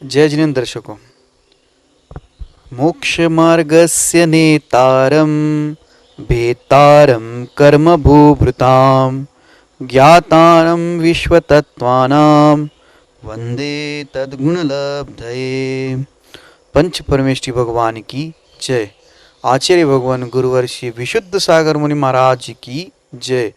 जय जिनेन्द्र दर्शकों, मोक्षमार्गस्य नेतारं भेतारं कर्मभूभृतां ज्ञातारं विश्वतत्त्वानां वंदे तद्गुणलब्धये। पंच परमेष्ठी भगवान की जय। आचार्य भगवान गुरुवर श्री विशुद्ध सागर मुनि महाराज की जय।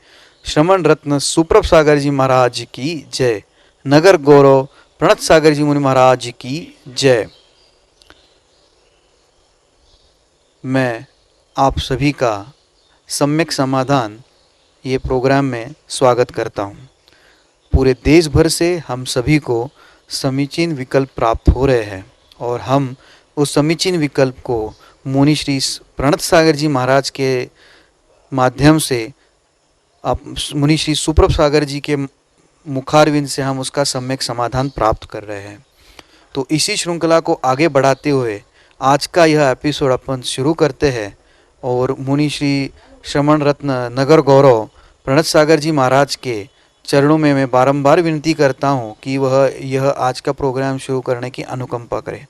श्रमण रत्न सुप्रभ सागर जी महाराज की जय। नगर गौरव प्रणत सागर जी मुनि महाराज की जय। मैं आप सभी का सम्यक समाधान ये प्रोग्राम में स्वागत करता हूँ। पूरे देश भर से हम सभी को समीचीन विकल्प प्राप्त हो रहे हैं और हम उस समीचीन विकल्प को मुनि श्री प्रणत सागर जी महाराज के माध्यम से मुनि श्री सुप्रभ सागर जी के मुखारविंद से हम उसका सम्यक समाधान प्राप्त कर रहे हैं। तो इसी श्रृंखला को आगे बढ़ाते हुए आज का यह एपिसोड अपन शुरू करते हैं और मुनि श्री श्रमण रत्न नगर गौरव प्रणत सागर जी महाराज के चरणों में मैं बारंबार विनती करता हूँ कि वह यह आज का प्रोग्राम शुरू करने की अनुकंपा करें।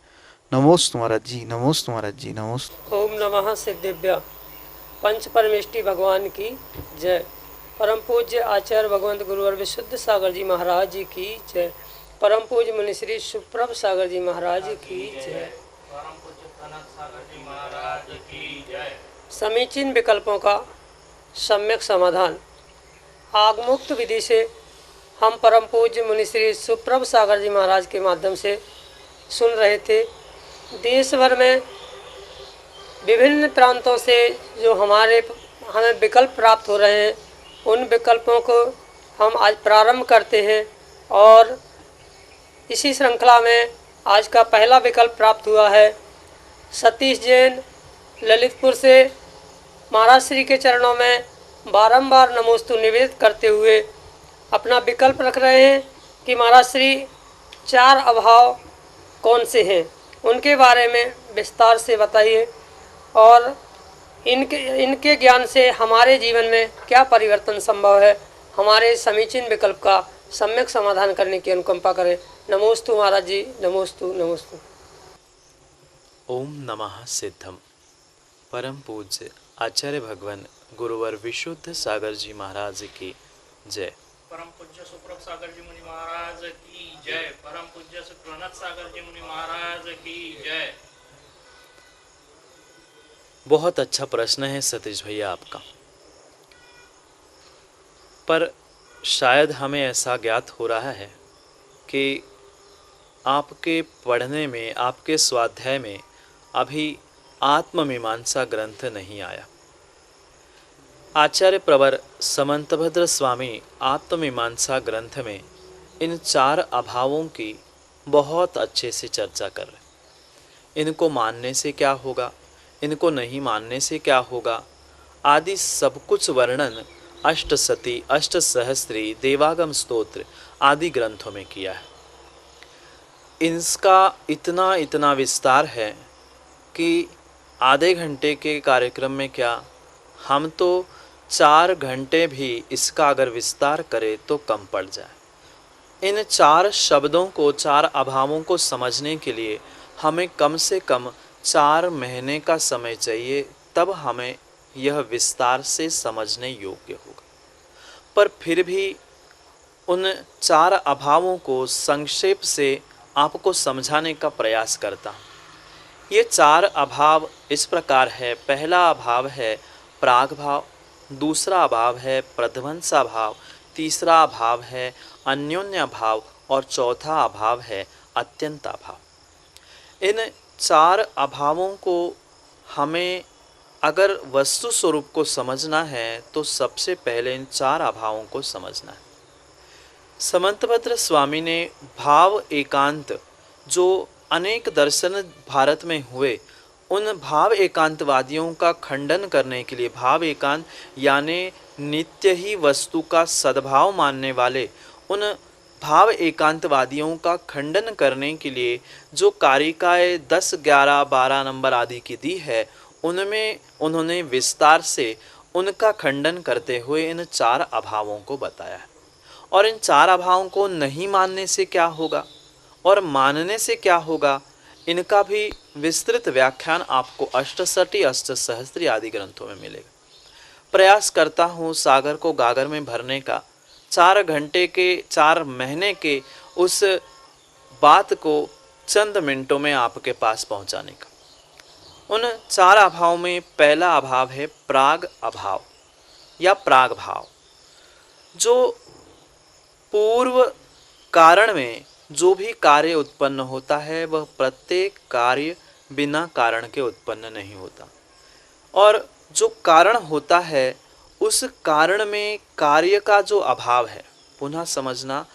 नमोस्तु महाराज जी, नमोस्तु महाराज जी, नमोस्तु। ओम नमः सिद्धिभ्य। पंच परमेष्ठी भगवान की जय। परम पूज्य आचार्य भगवंत गुरुवर विशुद्ध सागर जी महाराज जी की जय। परम पूज्य मुनि श्री सुप्रभ सागर जी महाराज की जय। परम पूज्य प्रणत सागर जी महाराज की जय। समीचीन विकल्पों का सम्यक समाधान आगमुक्त विधि से हम परम पूज्य मुनि श्री सुप्रभ सागर जी महाराज के माध्यम से सुन रहे थे। देश भर में विभिन्न प्रांतों से जो हमें विकल्प प्राप्त हो रहे हैं, उन विकल्पों को हम आज प्रारंभ करते हैं और इसी श्रृंखला में आज का पहला विकल्प प्राप्त हुआ है। सतीश जैन ललितपुर से महाराज श्री के चरणों में बारंबार नमोस्तु निवेदित करते हुए अपना विकल्प रख रहे हैं कि महाराज श्री चार अभाव कौन से हैं, उनके बारे में विस्तार से बताइए और इनके ज्ञान से हमारे जीवन में क्या परिवर्तन संभव है। हमारे समीचीन विकल्प का सम्यक समाधान करने की अनुकंपा करें। नमोस्तु महाराज जी, नमोस्तु नमोस्तु। ओम नमः सिद्धम। परम पूज्य आचार्य भगवान गुरुवर विशुद्ध सागर जी महाराज की जय। परम पूज्य सुप्रभ सागर जी मुनि महाराज की जय। परम पूज्य प्रणत सागर जी मुनि महाराज की जय। बहुत अच्छा प्रश्न है सतीश भैया आपका, पर शायद हमें ऐसा ज्ञात हो रहा है कि आपके पढ़ने में, आपके स्वाध्याय में अभी आत्ममीमांसा ग्रंथ नहीं आया। आचार्य प्रवर समंतभद्र स्वामी आत्ममीमांसा ग्रंथ में इन चार अभावों की बहुत अच्छे से चर्चा कर रहे। इनको मानने से क्या होगा, इनको नहीं मानने से क्या होगा आदि सब कुछ वर्णन अष्टसती, अष्टसहस्त्री, देवागम स्तोत्र आदि ग्रंथों में किया है। इसका इतना विस्तार है कि आधे घंटे के कार्यक्रम में क्या, हम तो 4 घंटे भी इसका अगर विस्तार करें तो कम पड़ जाए। इन चार शब्दों को, चार अभावों को समझने के लिए हमें कम से कम 4 महीने का समय चाहिए, तब हमें यह विस्तार से समझने योग्य होगा। पर फिर भी उन 4 अभावों को संक्षेप से आपको समझाने का प्रयास करता हूँ। ये 4 अभाव इस प्रकार है। पहला अभाव है प्राग भाव, दूसरा अभाव है प्रध्वंसा भाव, तीसरा अभाव है अन्योन्य भाव और चौथा अभाव है अत्यंता भाव। इन 4 अभावों को हमें अगर वस्तु स्वरूप को समझना है तो सबसे पहले इन 4 अभावों को समझना है। समंतभद्र स्वामी ने भाव एकांत, जो अनेक दर्शन भारत में हुए, उन भाव एकांतवादियों का खंडन करने के लिए, भाव एकांत यानी नित्य ही वस्तु का सद्भाव मानने वाले उन भाव एकांतवादियों का खंडन करने के लिए जो कारिकाएँ 10, 11, 12 नंबर आदि की दी है, उनमें उन्होंने विस्तार से उनका खंडन करते हुए इन 4 अभावों को बताया है। और इन 4 अभावों को नहीं मानने से क्या होगा और मानने से क्या होगा, इनका भी विस्तृत व्याख्यान आपको अष्टसठी अष्टसहस्त्री आदि ग्रंथों में मिलेगा। प्रयास करता हूँ सागर को गागर में भरने का, 4 घंटे के 4 महीने के उस बात को चंद मिनटों में आपके पास पहुँचाने का। उन 4 अभाव में पहला अभाव है प्राग अभाव या प्राग भाव। जो पूर्व कारण में जो भी कार्य उत्पन्न होता है वह प्रत्येक कार्य बिना कारण के उत्पन्न नहीं होता, और जो कारण होता है उस कारण में कार्य का जो अभाव है, पुनः समझना,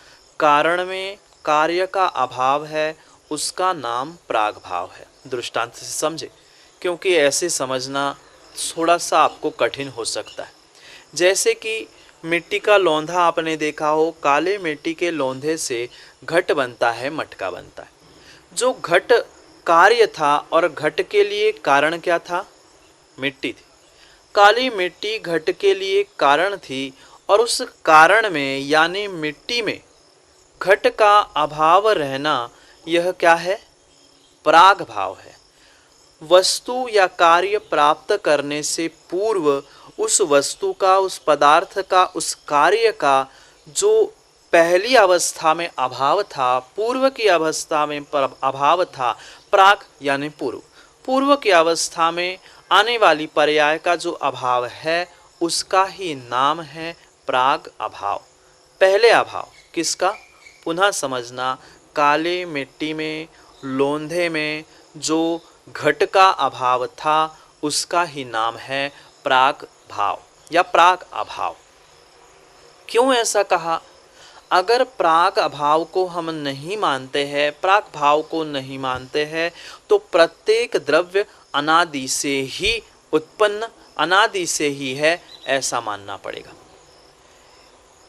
कारण में कार्य का अभाव है, उसका नाम प्राग भाव है। दृष्टांत से समझे, क्योंकि ऐसे समझना थोड़ा सा आपको कठिन हो सकता है। जैसे कि मिट्टी का लोंधा आपने देखा हो, काले मिट्टी के लोंधे से घट बनता है, मटका बनता है। जो घट कार्य था और घट के लिए कारण क्या था, मिट्टी थी। काली मिट्टी घट के लिए कारण थी, और उस कारण में यानी मिट्टी में घट का अभाव रहना, यह क्या है, प्राग भाव है। वस्तु या कार्य प्राप्त करने से पूर्व उस वस्तु का, उस पदार्थ का, उस कार्य का जो पहली अवस्था में अभाव था, पूर्व की अवस्था में अभाव था, प्राग यानी पूर्व, पूर्व की अवस्था में आने वाली पर्याय का जो अभाव है उसका ही नाम है प्राग अभाव। पहले अभाव किसका, पुनः समझना, काले मिट्टी में लोंधे में जो घट का अभाव था उसका ही नाम है प्राग भाव या प्राग अभाव। क्यों ऐसा कहा? अगर प्राग अभाव को हम नहीं मानते हैं, प्राग भाव को नहीं मानते हैं, तो प्रत्येक द्रव्य अनादि से ही उत्पन्न, अनादि से ही है, ऐसा मानना पड़ेगा।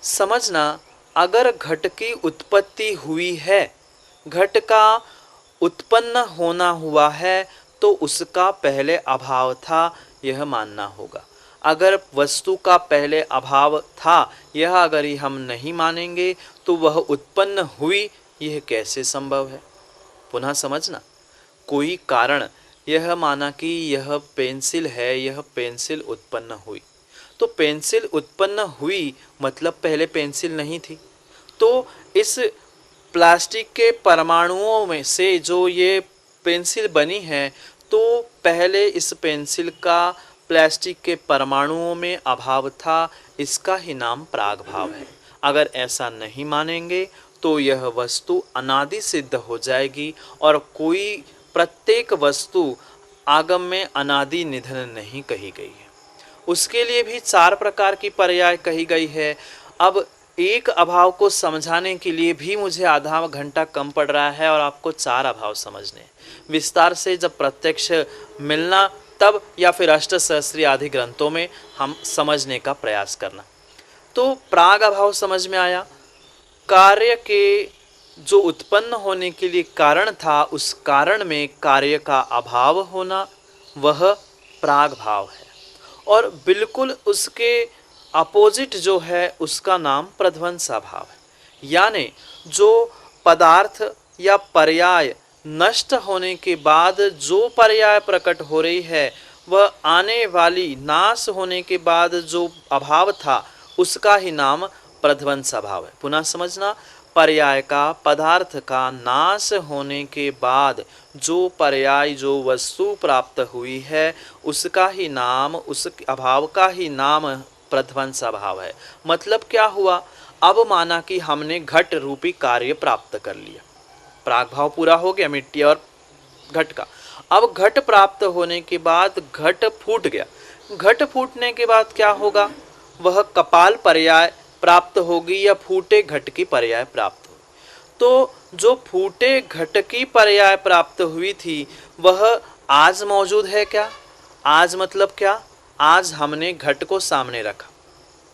समझना, अगर घट की उत्पत्ति हुई है, घट का उत्पन्न होना हुआ है, तो उसका पहले अभाव था, यह मानना होगा। अगर वस्तु का पहले अभाव था, यह अगर ही हम नहीं मानेंगे तो वह उत्पन्न हुई, यह कैसे संभव है? पुनः समझना, कोई कारण यह माना कि यह पेंसिल है, यह पेंसिल उत्पन्न हुई, तो पेंसिल उत्पन्न हुई मतलब पहले पेंसिल नहीं थी। तो इस प्लास्टिक के परमाणुओं में से जो ये पेंसिल बनी है, तो पहले इस पेंसिल का प्लास्टिक के परमाणुओं में अभाव था, इसका ही नाम प्राग भाव है। अगर ऐसा नहीं मानेंगे तो यह वस्तु अनादि सिद्ध हो जाएगी, और कोई प्रत्येक वस्तु आगम में अनादि निधन नहीं कही गई है। उसके लिए भी 4 प्रकार की पर्याय कही गई है। अब एक अभाव को समझाने के लिए भी मुझे आधा घंटा कम पड़ रहा है, और आपको 4 अभाव समझने विस्तार से जब प्रत्यक्ष मिलना तब, या फिर अष्टसहस्त्री आदि ग्रंथों में हम समझने का प्रयास करना। तो प्राग अभाव समझ में आया, कार्य के जो उत्पन्न होने के लिए कारण था, उस कारण में कार्य का अभाव होना, वह प्राग भाव है। और बिल्कुल उसके अपोजिट जो है उसका नाम प्रध्वंस भाव है। यानी जो पदार्थ या पर्याय नष्ट होने के बाद जो पर्याय प्रकट हो रही है, वह आने वाली नाश होने के बाद जो अभाव था उसका ही नाम प्रध्वंस भाव है। पुनः समझना, पर्याय का, पदार्थ का नाश होने के बाद जो पर्याय, जो वस्तु प्राप्त हुई है, उसका ही नाम, उस अभाव का ही नाम प्रध्वंस भाव है। मतलब क्या हुआ? अब माना कि हमने घट रूपी कार्य प्राप्त कर लिया, प्राग भाव पूरा हो गया मिट्टी और घट का। अब घट प्राप्त होने के बाद घट फूट गया। घट फूटने के बाद क्या होगा? वह कपाल पर्याय प्राप्त होगी या फूटे घट की पर्याय प्राप्त होगी। तो जो फूटे घट की पर्याय प्राप्त हुई थी वह आज मौजूद है क्या? आज मतलब क्या? आज हमने घट को सामने रखा,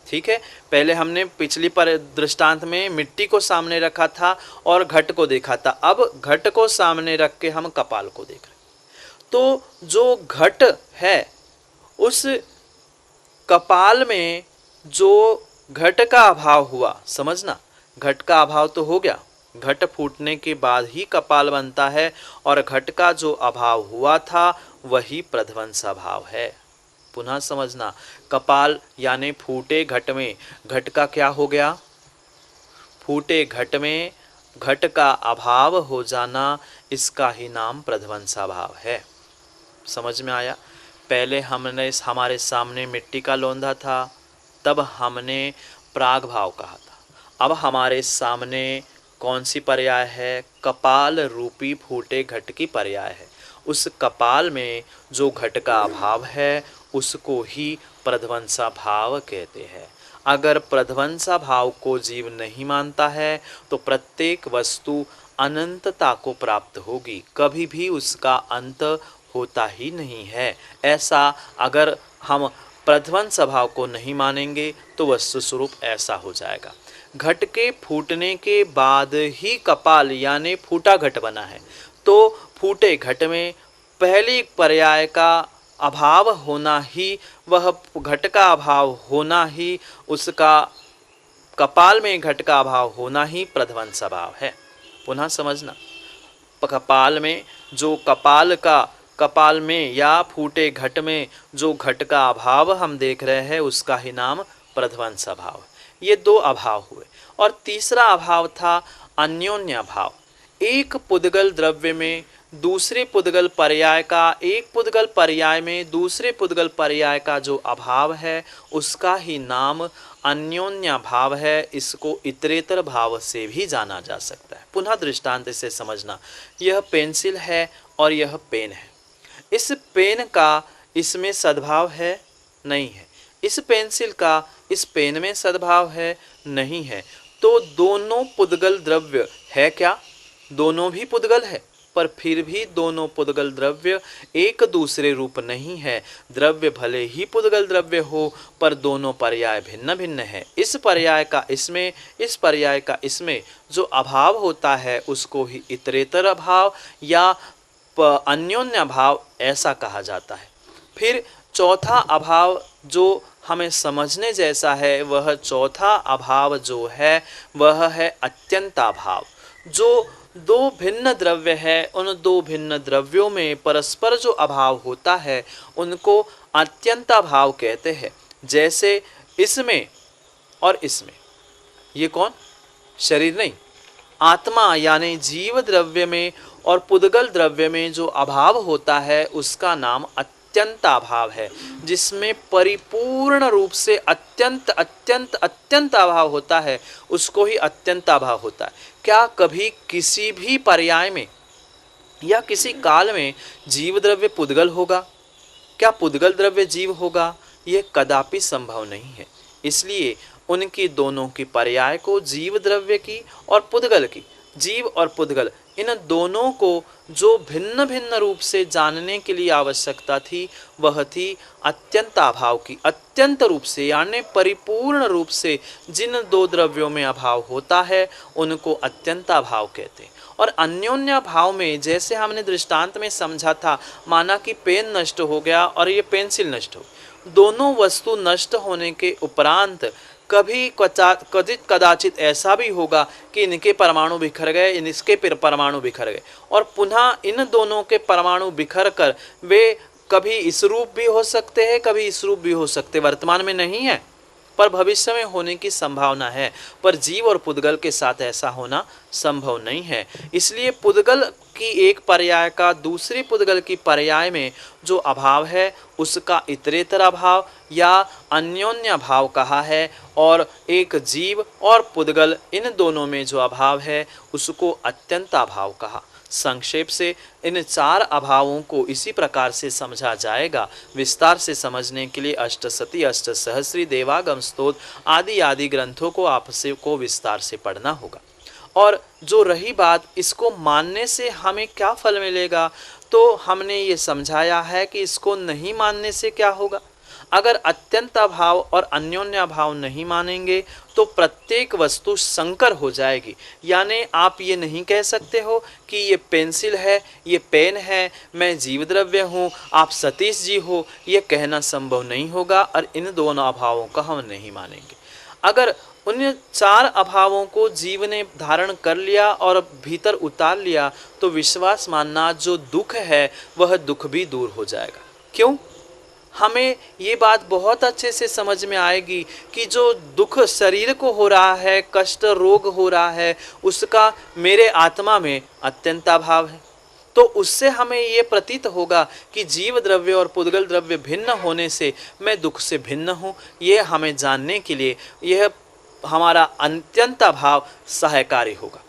ठीक है। पहले हमने पिछली पर दृष्टांत में मिट्टी को सामने रखा था और घट को देखा था। अब घट को सामने रख के हम कपाल को देख रहे। तो जो घट है उस कपाल में जो घट का अभाव हुआ, समझना, घट का अभाव तो हो गया, घट फूटने के बाद ही कपाल बनता है और घट का जो अभाव हुआ था वही प्रध्वंस अभाव है। पुनः समझना, कपाल यानी फूटे घट में, घट का क्या हो गया? फूटे घट में घट का अभाव हो जाना, इसका ही नाम प्रध्वंसाभाव है। समझ में आया? पहले हमारे सामने मिट्टी का लोंधा था, तब हमने प्राग भाव कहा था। अब हमारे सामने कौन सी पर्याय है? कपाल रूपी फूटे घट की पर्याय है। उस कपाल में जो घट का अभाव है उसको ही प्रध्वंसा भाव कहते हैं। अगर प्रध्वंसा भाव को जीव नहीं मानता है तो प्रत्येक वस्तु अनंतता को प्राप्त होगी, कभी भी उसका अंत होता ही नहीं है। ऐसा अगर हम प्रध्वंस भाव को नहीं मानेंगे तो वस्तु स्वरूप ऐसा हो जाएगा। घट के फूटने के बाद ही कपाल यानी फूटा घट बना है, तो फूटे घट में पहली पर्याय का अभाव होना ही, वह घट का अभाव होना ही, उसका कपाल में घट का अभाव होना ही प्रध्वंस भाव है। पुनः समझना, कपाल में जो कपाल में या फूटे घट में जो घट का अभाव हम देख रहे हैं उसका ही नाम प्रध्वंस भाव है। ये दो अभाव हुए। और तीसरा अभाव था अन्योन्य भाव। एक पुद्गल द्रव्य में दूसरे पुद्गल पर्याय का, एक पुद्गल पर्याय में दूसरे पुद्गल पर्याय का जो अभाव है उसका ही नाम अन्योन्य भाव है। इसको इतरेतर भाव से भी जाना जा सकता है। पुनः दृष्टांत से समझना, यह पेंसिल है और यह पेन है। इस पेन का इसमें सद्भाव है? नहीं है। इस पेंसिल का इस पेन में सद्भाव है? नहीं है। तो दोनों पुद्गल द्रव्य है क्या? दोनों भी पुद्गल है, पर फिर भी दोनों पुद्गल द्रव्य एक दूसरे रूप नहीं है। द्रव्य भले ही पुद्गल द्रव्य हो पर दोनों पर्याय भिन्न भिन्न है। इस पर्याय का इसमें, इस पर्याय का इसमें जो अभाव होता है उसको ही इतरेतर अभाव या अन्योन्य भाव ऐसा कहा जाता है। फिर चौथा अभाव जो हमें समझने जैसा है, वह चौथा अभाव जो है वह है अत्यंताभाव। जो दो भिन्न द्रव्य है, उन दो भिन्न द्रव्यों में परस्पर जो अभाव होता है उनको अत्यंताभाव कहते हैं। जैसे इसमें और इसमें, ये कौन? शरीर नहीं, आत्मा यानी जीव द्रव्य में और पुद्गल द्रव्य में जो अभाव होता है उसका नाम अत्यंताभाव है। जिसमें परिपूर्ण रूप से अत्यंत अत्यंत अत्यंत अभाव होता है उसको ही अत्यंताभाव होता है। क्या कभी किसी भी पर्याय में या किसी काल में जीव द्रव्य पुद्गल होगा? क्या पुद्गल द्रव्य जीव होगा? यह कदापि संभव नहीं है। इसलिए उनकी दोनों की पर्याय को, जीव द्रव्य की और पुद्गल की, जीव और पुद्गल, इन दोनों को जो भिन्न भिन्न रूप से जानने के लिए आवश्यकता थी वह थी अत्यंताभाव की। अत्यंत रूप से यानी परिपूर्ण रूप से जिन दो द्रव्यों में अभाव होता है उनको अत्यंताभाव कहते हैं। और अन्योन्य भाव में जैसे हमने दृष्टांत में समझा था, माना कि पेन नष्ट हो गया और ये पेंसिल नष्ट हो, दोनों वस्तु नष्ट होने के उपरांत कभी कदाचित ऐसा भी होगा कि इनके परमाणु बिखर गए, इसके परमाणु बिखर गए, और पुनः इन दोनों के परमाणु बिखर कर वे कभी इस रूप भी हो सकते हैं, कभी इस रूप भी हो सकते। वर्तमान में नहीं है पर भविष्य में होने की संभावना है। पर जीव और पुद्गल के साथ ऐसा होना संभव नहीं है। इसलिए पुद्गल की एक पर्याय का दूसरे पुद्गल की पर्याय में जो अभाव है उसका इतरेतर अभाव या अन्योन्य भाव कहा है, और एक जीव और पुद्गल इन दोनों में जो अभाव है उसको अत्यंताभाव कहा। संक्षेप से इन चार अभावों को इसी प्रकार से समझा जाएगा। विस्तार से समझने के लिए अष्टसती, अष्टसहस्री, देवागम स्तोत्र आदि आदि ग्रंथों को आपसे को विस्तार से पढ़ना होगा। और जो रही बात इसको मानने से हमें क्या फल मिलेगा, तो हमने ये समझाया है कि इसको नहीं मानने से क्या होगा। अगर अत्यंत अभाव और अन्योन्य अभाव नहीं मानेंगे तो प्रत्येक वस्तु संकर हो जाएगी। यानी आप ये नहीं कह सकते हो कि ये पेंसिल है, ये पेन है, मैं जीव द्रव्य हूँ, आप सतीश जी हो, ये कहना संभव नहीं होगा। और इन दोनों अभावों का हम नहीं मानेंगे। अगर उन चार अभावों को जीव ने धारण कर लिया और भीतर उतार लिया तो विश्वास मानना जो दुख है वह दुख भी दूर हो जाएगा। क्यों? हमें ये बात बहुत अच्छे से समझ में आएगी कि जो दुख शरीर को हो रहा है, कष्ट रोग हो रहा है, उसका मेरे आत्मा में अत्यंत अभाव है। तो उससे हमें ये प्रतीत होगा कि जीव द्रव्य और पुद्गल द्रव्य भिन्न होने से मैं दुख से भिन्न हूँ। ये हमें जानने के लिए यह हमारा अत्यंत अभाव सहायकारी होगा।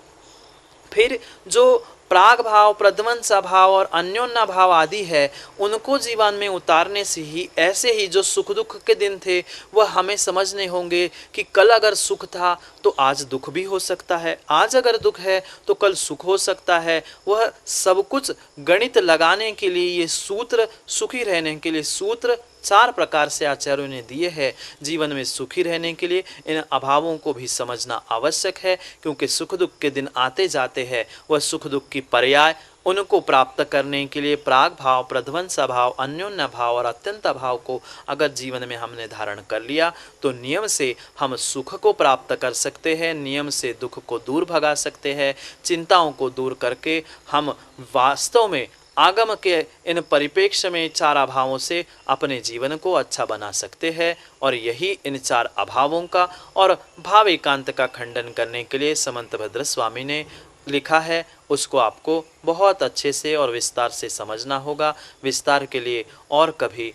फिर जो प्राग भाव, प्रध्वंस भाव और अन्योन्य भाव आदि है, उनको जीवन में उतारने से ही ऐसे ही जो सुख दुख के दिन थे वह हमें समझने होंगे कि कल अगर सुख था तो आज दुख भी हो सकता है, आज अगर दुख है तो कल सुख हो सकता है। वह सब कुछ गणित लगाने के लिए ये सूत्र, सुखी रहने के लिए सूत्र चार प्रकार से आचार्यों ने दिए हैं। जीवन में सुखी रहने के लिए इन अभावों को भी समझना आवश्यक है, क्योंकि सुख दुख के दिन आते जाते हैं। वह सुख दुख की पर्याय उनको प्राप्त करने के लिए प्राग भाव, प्रध्वंस भाव, अन्योन्य भाव और अत्यंत भाव को अगर जीवन में हमने धारण कर लिया तो नियम से हम सुख को प्राप्त कर सकते हैं, नियम से दुख को दूर भगा सकते हैं। चिंताओं को दूर करके हम वास्तव में आगम के इन परिप्रेक्ष्य में चार अभावों से अपने जीवन को अच्छा बना सकते हैं। और यही इन चार अभावों का और भाव एकांत का खंडन करने के लिए समंत भद्र स्वामी ने लिखा है, उसको आपको बहुत अच्छे से और विस्तार से समझना होगा। विस्तार के लिए और कभी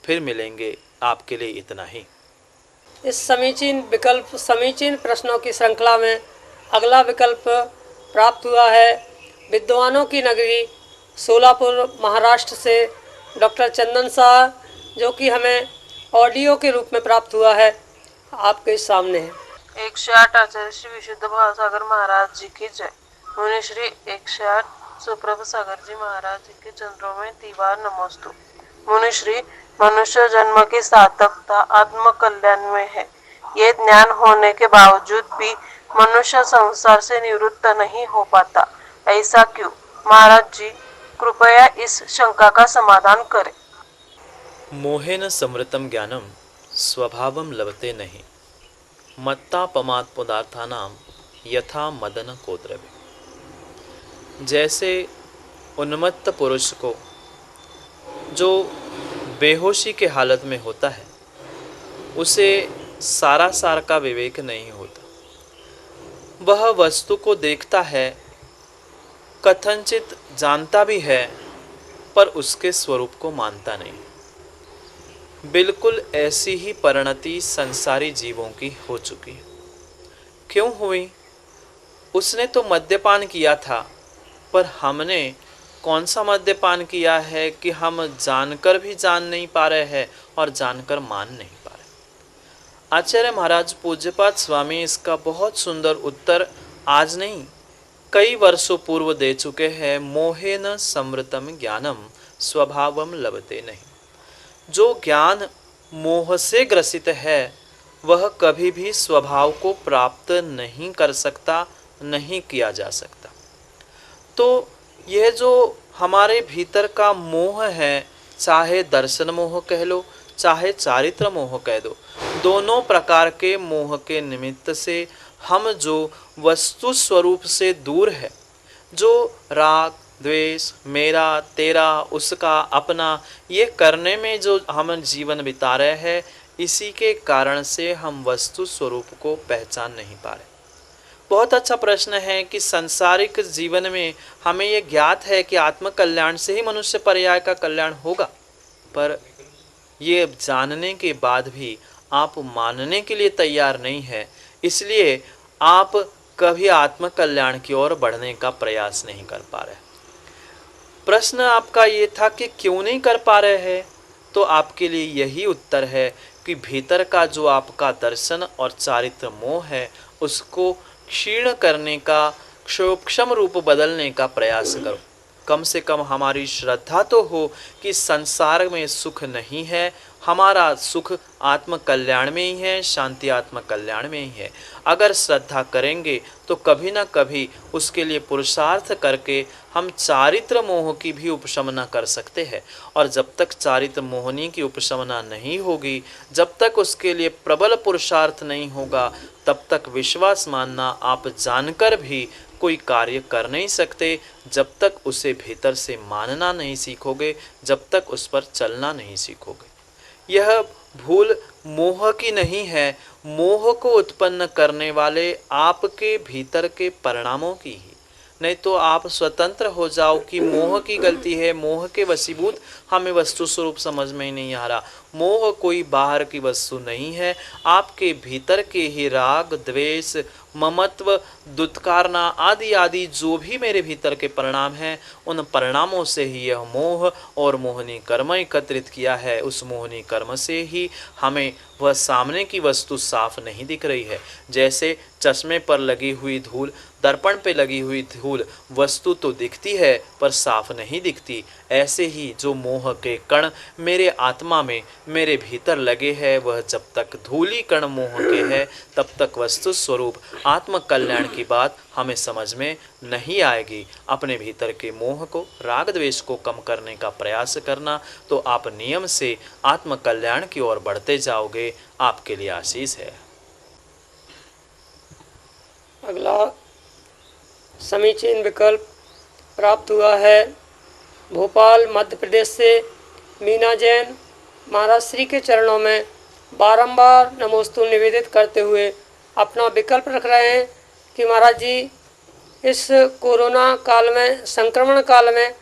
फिर मिलेंगे। आपके लिए इतना ही। इस समीचीन प्रश्नों की श्रृंखला में अगला विकल्प प्राप्त हुआ है विद्वानों की नगरी सोलापुर महाराष्ट्र से डॉक्टर चंदन शाह, जो कि हमें ऑडियो के रूप में प्राप्त हुआ है। आपके सामने है। 108 आचार्य श्री विशुद्ध भावसागर महाराज जी की जय। मुनि श्री 108 सुप्रभ सागर जी महाराज जी के चंद्रों में दीवार नमोस्तु। मुनि श्री, मनुष्य जन्म की सार्थकता आत्म कल्याण में है। ये ज्ञान होने के बावजूद भी मनुष्य संसार से निवृत्त नहीं हो पाता, ऐसा क्यों? महाराज जी कृपया इस शंका का समाधान करें। मोहेन समृतम ज्ञानम स्वभावम लभते नहीं, मत्तापमात् पदार्थानां यथा मदन कोद्रवे। जैसे उन्मत्त पुरुष को जो बेहोशी के हालत में होता है उसे सार का विवेक नहीं होता। वह वस्तु को देखता है, कथनचित जानता भी है, पर उसके स्वरूप को मानता नहीं। बिल्कुल ऐसी ही परिणति संसारी जीवों की हो चुकी है। क्यों हुई? उसने तो मद्यपान किया था, पर हमने कौन सा मद्यपान किया है कि हम जानकर भी जान नहीं पा रहे हैं और जानकर मान नहीं पा रहे। आचार्य महाराज पूज्यपाद स्वामी इसका बहुत सुंदर उत्तर आज नहीं कई वर्षों पूर्व दे चुके हैं। मोहेन समृतम ज्ञानम स्वभावम लभते नहीं। जो ज्ञान मोह से ग्रसित है वह कभी भी स्वभाव को प्राप्त नहीं कर सकता, नहीं किया जा सकता। तो यह जो हमारे भीतर का मोह है, चाहे दर्शन मोह कह लो, चाहे चारित्र मोह कह दो, दोनों प्रकार के मोह के निमित्त से हम जो वस्तु स्वरूप से दूर है, जो राग द्वेष, मेरा तेरा, उसका, अपना, ये करने में जो हम जीवन बिता रहे हैं, इसी के कारण से हम वस्तु स्वरूप को पहचान नहीं पा रहे। बहुत अच्छा प्रश्न है कि सांसारिक जीवन में हमें ये ज्ञात है कि आत्म कल्याण से ही मनुष्य पर्याय का कल्याण होगा, पर ये जानने के बाद भी आप मानने के लिए तैयार नहीं है, इसलिए आप कभी आत्म कल्याण की ओर बढ़ने का प्रयास नहीं कर पा रहे। प्रश्न आपका ये था कि क्यों नहीं कर पा रहे हैं, तो आपके लिए यही उत्तर है कि भीतर का जो आपका दर्शन और चारित्र मोह है उसको क्षीण करने का, क्षोभक्षम रूप बदलने का प्रयास करो। कम से कम हमारी श्रद्धा तो हो कि संसार में सुख नहीं है, हमारा सुख आत्म कल्याण में ही है, शांति आत्म कल्याण में ही है। अगर श्रद्धा करेंगे तो कभी ना कभी उसके लिए पुरुषार्थ करके हम चारित्र मोह की भी उपशमना कर सकते हैं। और जब तक चारित्र मोहनी की उपशमना नहीं होगी, जब तक उसके लिए प्रबल पुरुषार्थ नहीं होगा, तब तक विश्वास मानना आप जानकर भी कोई कार्य कर नहीं सकते। जब तक उसे भीतर से मानना नहीं सीखोगे, जब तक उस पर चलना नहीं सीखोगे। यह भूल मोह की नहीं है, मोह को उत्पन्न करने वाले आपके भीतर के परिणामों की ही। नहीं तो आप स्वतंत्र हो जाओ कि मोह की गलती है, मोह के वशीभूत हमें वस्तु स्वरूप समझ में ही नहीं आ रहा। मोह कोई बाहर की वस्तु नहीं है, आपके भीतर के ही राग, द्वेष, ममत्व, दुत्कारना आदि आदि जो भी मेरे भीतर के परिणाम हैं, उन परिणामों से ही यह मोह और मोहनी कर्म एकत्रित किया है। उस मोहनी कर्म से ही हमें वह सामने की वस्तु साफ नहीं दिख रही है। जैसे चश्मे पर लगी हुई धूल, दर्पण पे लगी हुई धूल वस्तु तो दिखती है पर साफ नहीं दिखती, ऐसे ही जो मोह के कण मेरे आत्मा में, मेरे भीतर लगे हैं, वह जब तक धूली कण मोह के है, तब तक वस्तु स्वरूप आत्म कल्याण की बात हमें समझ में नहीं आएगी। अपने भीतर के मोह को, राग द्वेष को कम करने का प्रयास करना, तो आप नियम से आत्म कल्याण की ओर बढ़ते जाओगे। आपके लिए आशीष है। अगला समीचीन विकल्प प्राप्त हुआ है भोपाल मध्य प्रदेश से मीना जैन। महाराज श्री के चरणों में बारंबार नमोस्तु निवेदित करते हुए अपना विकल्प रख रहे हैं कि महाराज जी, इस कोरोना काल में, संक्रमण काल में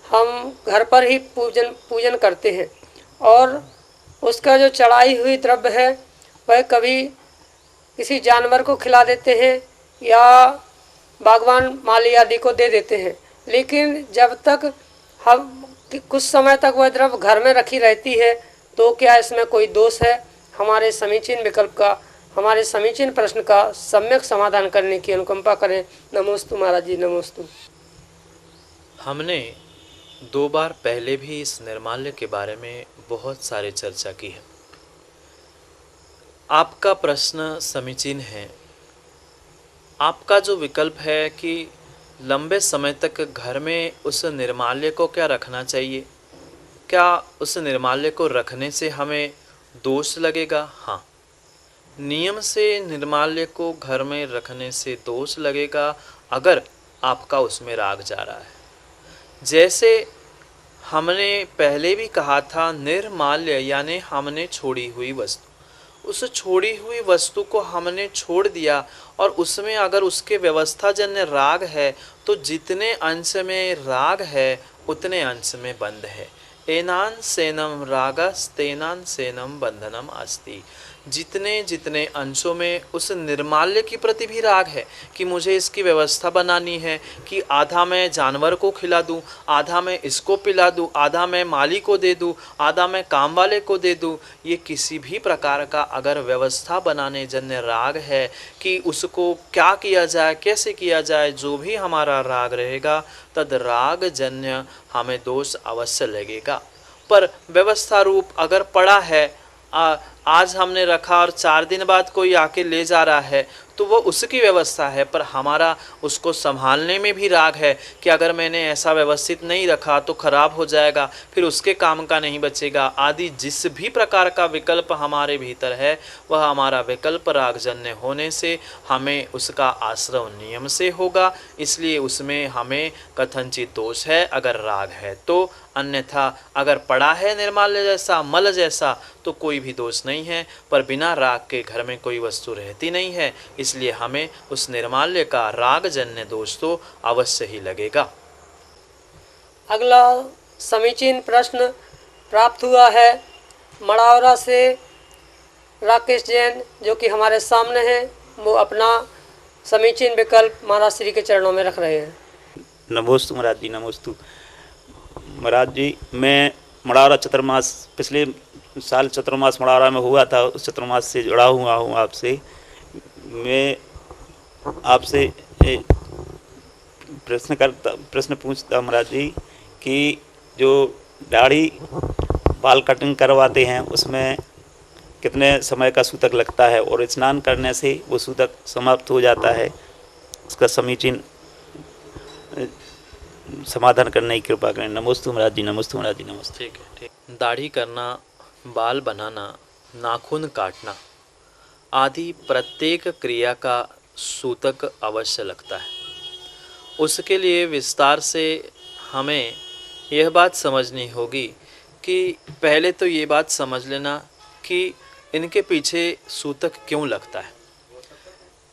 हम घर पर ही पूजन करते हैं और उसका जो चढ़ाई हुई द्रव्य है वह कभी किसी जानवर को खिला देते हैं या बागवान माली आदि को दे देते हैं। लेकिन जब तक हम कुछ समय तक वह द्रव्य घर में रखी रहती है तो क्या इसमें कोई दोष है? हमारे समीचीन विकल्प का, हमारे समीचीन प्रश्न का सम्यक समाधान करने की अनुकंपा करें। नमोस्तु महाराज जी, नमोस्तु। हमने 2 बार पहले भी इस निर्माल्य के बारे में बहुत सारी चर्चा की है। आपका प्रश्न समीचीन है। आपका जो विकल्प है कि लंबे समय तक घर में उस निर्माल्य को क्या रखना चाहिए, क्या उस निर्माल्य को रखने से हमें दोष लगेगा? हाँ, नियम से निर्माल्य को घर में रखने से दोष लगेगा अगर आपका उसमें राग जा रहा है। जैसे हमने पहले भी कहा था, निर्माल्य यानी हमने छोड़ी हुई वस्तु, उस छोड़ी हुई वस्तु को हमने छोड़ दिया और उसमें अगर उसके व्यवस्थाजन्य राग है तो जितने अंश में राग है उतने अंश में बंध है। एनान सेनम रागस्तेनान सेनम बंधनम अस्ति। जितने जितने अंशों में उस निर्माल्य की प्रति भी राग है कि मुझे इसकी व्यवस्था बनानी है कि आधा मैं जानवर को खिला दूं, आधा मैं इसको पिला दूं, आधा मैं माली को दे दूं, आधा मैं काम वाले को दे दूं, ये किसी भी प्रकार का अगर व्यवस्था बनाने जन्य राग है कि उसको क्या किया जाए, कैसे किया जाए, जो भी हमारा राग रहेगा तद राग जन्य हमें दोष अवश्य लगेगा। पर व्यवस्था रूप अगर पड़ा है, आज हमने रखा और 4 दिन बाद कोई आके ले जा रहा है तो वो उसकी व्यवस्था है, पर हमारा उसको संभालने में भी राग है कि अगर मैंने ऐसा व्यवस्थित नहीं रखा तो खराब हो जाएगा, फिर उसके काम का नहीं बचेगा आदि। जिस भी प्रकार का विकल्प हमारे भीतर है वह हमारा विकल्प रागजन्य होने से हमें उसका आश्रव नियम से होगा, इसलिए उसमें हमें कथनचित दोष है अगर राग है तो। अन्यथा अगर पड़ा है निर्माल्य जैसा, मल जैसा, तो कोई भी दोष नहीं है। पर बिना राग के घर में कोई वस्तु रहती नहीं है, इसलिए हमें उस निर्माल्य का रागजन्य दोष तो अवश्य ही लगेगा। अगला समीचीन प्रश्न प्राप्त हुआ है मड़ावरा से राकेश जैन, जो कि हमारे सामने हैं। वो अपना समीचीन विकल्प महाराज श्री के चरणों में रख रहे हैं। नमोस्तु महाराज जी, नमोस्तु महाराज जी। मैं मड़ावरा चतुर्मास, पिछले साल चतुर्मास मड़ावरा में हुआ था, उस चतुर्मास से जुड़ा हुआ हूँ आपसे। मैं आपसे प्रश्न पूछता महाराज जी कि जो दाढ़ी बाल कटिंग करवाते हैं उसमें कितने समय का सूतक लगता है, और स्नान करने से वो सूतक समाप्त हो जाता है, उसका समीचीन समाधान करने की कृपा करें। नमोस्तु महाराज जी, नमोस्तु महाराज जी, नमस्ते। ठीक है, ठीक। दाढ़ी करना, बाल बनाना, नाखून काटना आदि प्रत्येक क्रिया का सूतक अवश्य लगता है। उसके लिए विस्तार से हमें यह बात समझनी होगी कि पहले तो ये बात समझ लेना कि इनके पीछे सूतक क्यों लगता है।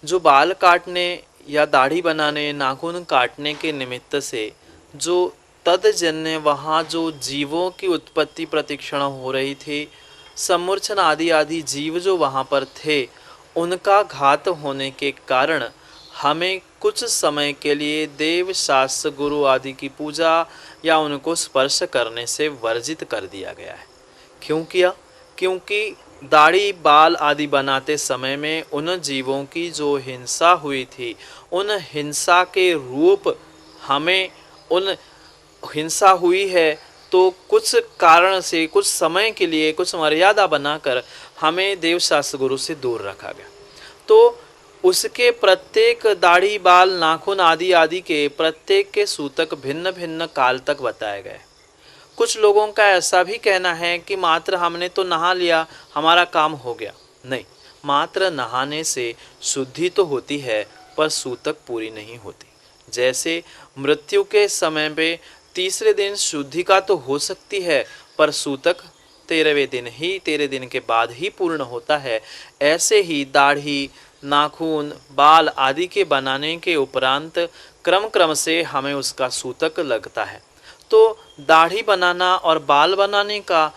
जो बाल काटने या दाढ़ी बनाने, नाखून काटने के निमित्त से जो तदजन्य वहाँ जो जीवों की उत्पत्ति प्रतिक्षण हो रही थी, सम्मूर्छन आदि आदि जीव जो वहाँ पर थे, उनका घात होने के कारण हमें कुछ समय के लिए देव शास्त्र गुरु आदि की पूजा या उनको स्पर्श करने से वर्जित कर दिया गया है। क्यों किया? क्योंकि दाढ़ी बाल आदि बनाते समय में उन जीवों की जो हिंसा हुई थी, उन हिंसा के रूप हमें उन हिंसा हुई है, तो कुछ कारण से कुछ समय के लिए कुछ मर्यादा बनाकर हमें देव शास्त्र गुरु से दूर रखा गया। तो उसके प्रत्येक दाढ़ी बाल नाखून आदि आदि के प्रत्येक के सूतक भिन्न भिन्न काल तक बताए गए। कुछ लोगों का ऐसा भी कहना है कि मात्र हमने तो नहा लिया, हमारा काम हो गया। नहीं, मात्र नहाने से शुद्धि तो होती है पर सूतक पूरी नहीं होती। जैसे मृत्यु के समय पे तीसरे दिन शुद्धि का तो हो सकती है पर सूतक 13वें दिन के बाद ही पूर्ण होता है। ऐसे ही दाढ़ी, नाखून, बाल आदि के बनाने के उपरांत क्रम से हमें उसका सूतक लगता है। तो दाढ़ी बनाना और बाल बनाने का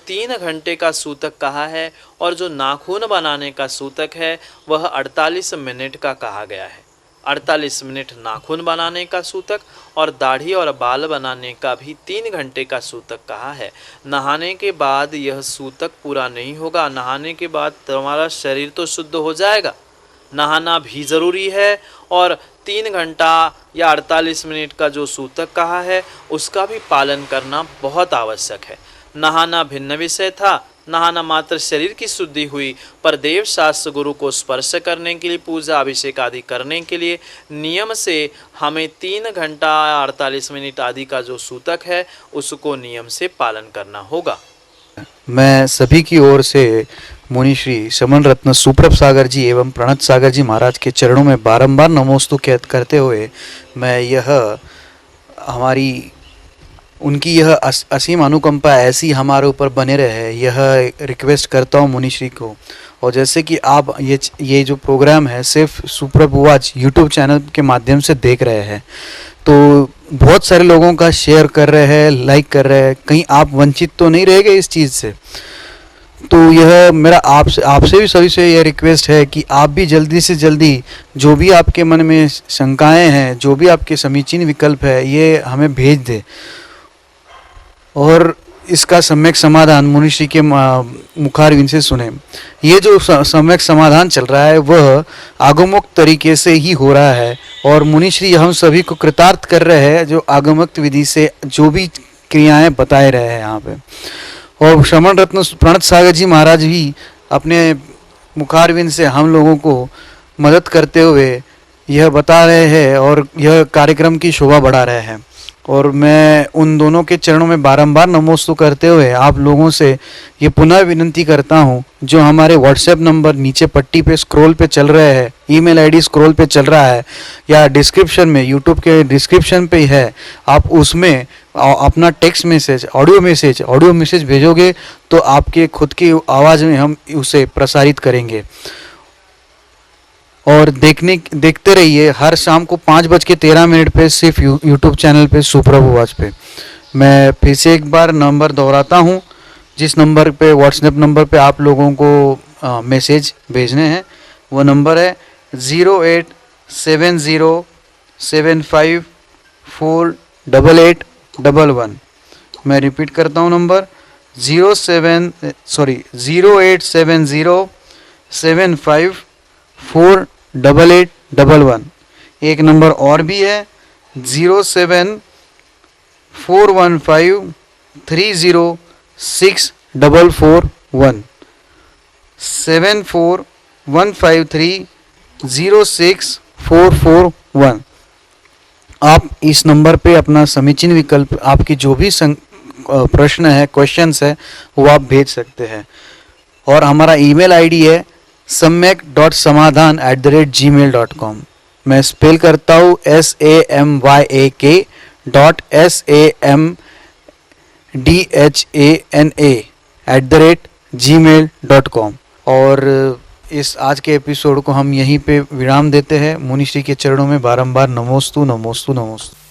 3 घंटे का सूतक कहा है, और जो नाखून बनाने का सूतक है वह 48 मिनट का कहा गया है। 48 मिनट नाखून बनाने का सूतक और दाढ़ी और बाल बनाने का भी 3 घंटे का सूतक कहा है। नहाने के बाद यह सूतक पूरा नहीं होगा। नहाने के बाद तुम्हारा शरीर तो शुद्ध हो जाएगा, नहाना भी ज़रूरी है, और 3 घंटा या 48 मिनट का जो सूतक कहा है उसका भी पालन करना बहुत आवश्यक है। नहाना भिन्न विषय था, नहाना मात्र शरीर की शुद्धि हुई, पर देव शास्त्र गुरु को स्पर्श करने के लिए, पूजा अभिषेक आदि करने के लिए नियम से हमें 3 घंटा 48 मिनट आदि का जो सूतक है उसको नियम से पालन करना होगा। मैं सभी की ओर से मुनि श्री शमन रत्न सुप्रभ सागर जी एवं प्रणत सागर जी महाराज के चरणों में बारंबार नमोस्तु करते हुए मैं यह हमारी उनकी यह असीम अनुकंपा ऐसी हमारे ऊपर बने रहे, यह रिक्वेस्ट करता हूँ मुनि श्री को। और जैसे कि आप ये जो प्रोग्राम है सिर्फ सुप्रभ वाच यूट्यूब चैनल के माध्यम से देख रहे हैं, तो बहुत सारे लोगों का शेयर कर रहे हैं, लाइक कर रहे हैं, कहीं आप वंचित तो नहीं रह गए इस चीज़ से। तो यह मेरा आपसे भी सभी से यह रिक्वेस्ट है कि आप भी जल्दी से जल्दी जो भी आपके मन में शंकाएं हैं, जो भी आपके समीचीन विकल्प है, ये हमें भेज दें और इसका सम्यक समाधान मुनिश्री के मुखारविंद से सुने। ये जो सम्यक समाधान चल रहा है वह आगमोक्त तरीके से ही हो रहा है, और मुनिश्री हम सभी को कृतार्थ कर रहे हैं जो आगमोक्त विधि से जो भी क्रियाएं बताए रहे हैं यहाँ पे। और श्रमण रत्न प्रणत सागर जी महाराज भी अपने मुखारविंद से हम लोगों को मदद करते हुए यह बता रहे हैं और यह कार्यक्रम की शोभा बढ़ा रहे हैं। और मैं उन दोनों के चरणों में बारंबार नमोस्तु करते हुए आप लोगों से ये पुनः विनंती करता हूँ, जो हमारे व्हाट्सएप नंबर नीचे पट्टी पे स्क्रॉल पे चल रहे हैं, ईमेल आईडी स्क्रॉल पे चल रहा है, या डिस्क्रिप्शन में यूट्यूब के डिस्क्रिप्शन पे है, आप उसमें अपना टेक्स्ट मैसेज, ऑडियो मैसेज भेजोगे तो आपके खुद की आवाज़ में हम उसे प्रसारित करेंगे। और देखते रहिए हर शाम को 5:13 पे सिर्फ यूट्यूब चैनल पे सुप्रभ वाच पे। मैं फिर से एक बार नंबर दोहराता हूँ, जिस नंबर पे व्हाट्सएप नंबर पे आप लोगों को मैसेज भेजने हैं, वो नंबर है 08707548811। मैं रिपीट करता हूँ नंबर 0708707548811। एक नंबर और भी है 0741530 7441 7415306441। आप इस नंबर पे अपना समीचीन विकल्प, आपकी जो भी प्रश्न है, क्वेश्चंस है, वो आप भेज सकते हैं। और हमारा ईमेल आईडी है samyak.samadhan@gmail.com। मैं स्पेल करता हूँ samyak.samadhana@gmail.com। और इस आज के एपिसोड को हम यहीं पे विराम देते हैं। मुनि श्री के चरणों में बारंबार नमोस्तु नमोस्तु नमोस्तु।